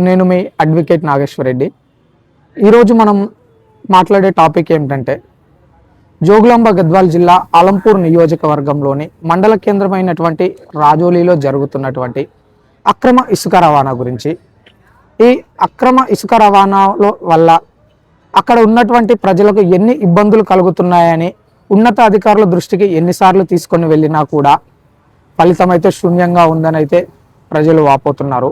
నేను మీ అడ్వకేట్ నాగేశ్వర్ రెడ్డి. ఈరోజు మనం మాట్లాడే టాపిక్ ఏమిటంటే జోగులాంబ గద్వాల్ జిల్లా ఆలంపూర్ నియోజకవర్గంలోని మండల కేంద్రమైనటువంటి రాజోలీలో జరుగుతున్నటువంటి అక్రమ ఇసుక రవాణా గురించి. ఈ అక్రమ ఇసుక రవాణాలో వల్ల అక్కడ ఉన్నటువంటి ప్రజలకు ఎన్ని ఇబ్బందులు కలుగుతున్నాయని ఉన్నత అధికారుల దృష్టికి ఎన్నిసార్లు తీసుకొని వెళ్ళినా కూడా ఫలితం అయితే శూన్యంగా ఉందని అయితే ప్రజలు వాపోతున్నారు.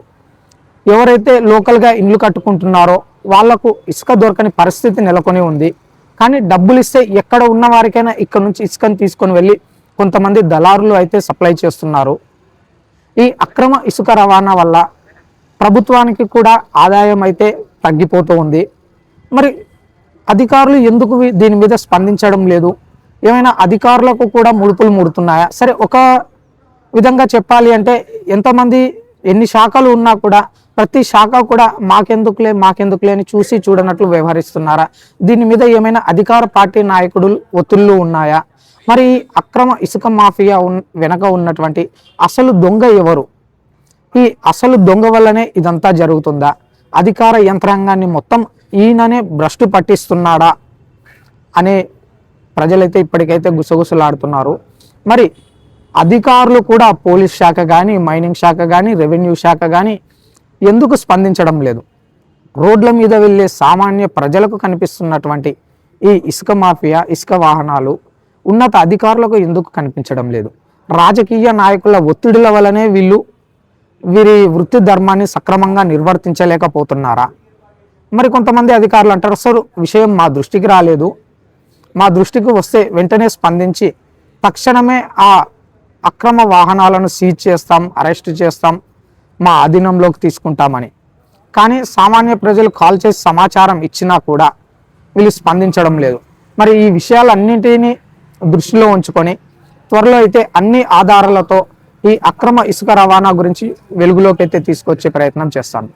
ఎవరైతే లోకల్గా ఇండ్లు కట్టుకుంటున్నారో వాళ్లకు ఇసుక దొరకని పరిస్థితి నెలకొని ఉంది. కానీ డబ్బులు ఇస్తే ఎక్కడ ఉన్న వారికైనా ఇక్కడ నుంచి ఇసుకని తీసుకొని వెళ్ళి కొంతమంది దళారులు అయితే సప్లై చేస్తున్నారు. ఈ అక్రమ ఇసుక రవాణా వల్ల ప్రభుత్వానికి కూడా ఆదాయం అయితే తగ్గిపోతూ ఉంది. మరి అధికారులు ఎందుకు దీని మీద స్పందించడం లేదు? ఏమైనా అధికారులకు కూడా ముడుపులు ముడుతున్నాయా? సరే, ఒక విధంగా చెప్పాలి అంటే ఎంతమంది ఎన్ని శాఖలు ఉన్నా కూడా ప్రతి శాఖ కూడా మాకెందుకులే అని చూసి చూడనట్లు వ్యవహరిస్తున్నారా? దీని మీద ఏమైనా అధికార పార్టీ నాయకుడు ఒత్తిళ్లు ఉన్నాయా? మరి అక్రమ ఇసుక మాఫియా వెనక ఉన్నటువంటి అసలు దొంగ ఎవరు? ఈ అసలు దొంగ వల్లనే ఇదంతా జరుగుతుందా? అధికార యంత్రాంగాన్ని మొత్తం ఈయననే భ్రష్టు పట్టిస్తున్నాడా అనే ప్రజలైతే ఇప్పటికైతే గుసగుసలాడుతున్నారు. మరి అధికారులు కూడా పోలీస్ శాఖ కానీ, మైనింగ్ శాఖ కానీ, రెవెన్యూ శాఖ కానీ ఎందుకు స్పందించడం లేదు? రోడ్ల మీద వెళ్ళే సామాన్య ప్రజలకు కనిపిస్తున్నటువంటి ఈ ఇసుక మాఫియా, ఇసుక వాహనాలు ఉన్నత అధికారులకు ఎందుకు కనిపించడం లేదు? రాజకీయ నాయకుల ఒత్తిడిల వల్లనే వీరి వృత్తి ధర్మాన్ని సక్రమంగా నిర్వర్తించలేకపోతున్నారా? మరి కొంతమంది అధికారులు అంటారు, సార్ విషయం మా దృష్టికి రాలేదు, మా దృష్టికి వస్తే వెంటనే స్పందించి తక్షణమే ఆ అక్రమ వాహనాలను సీజ్ చేస్తాం, అరెస్ట్ చేస్తాం, మా అధీనంలోకి తీసుకుంటామని. కానీ సామాన్య ప్రజలు కాల్ చేసి సమాచారం ఇచ్చినా కూడా వీళ్ళు స్పందించడం లేదు. మరి ఈ విషయాలన్నింటినీ దృష్టిలో ఉంచుకొని త్వరలో అయితే అన్ని ఆధారాలతో ఈ అక్రమ ఇసుక రవాణా గురించి వెలుగులోకి అయితే తీసుకొచ్చే ప్రయత్నం చేస్తాను.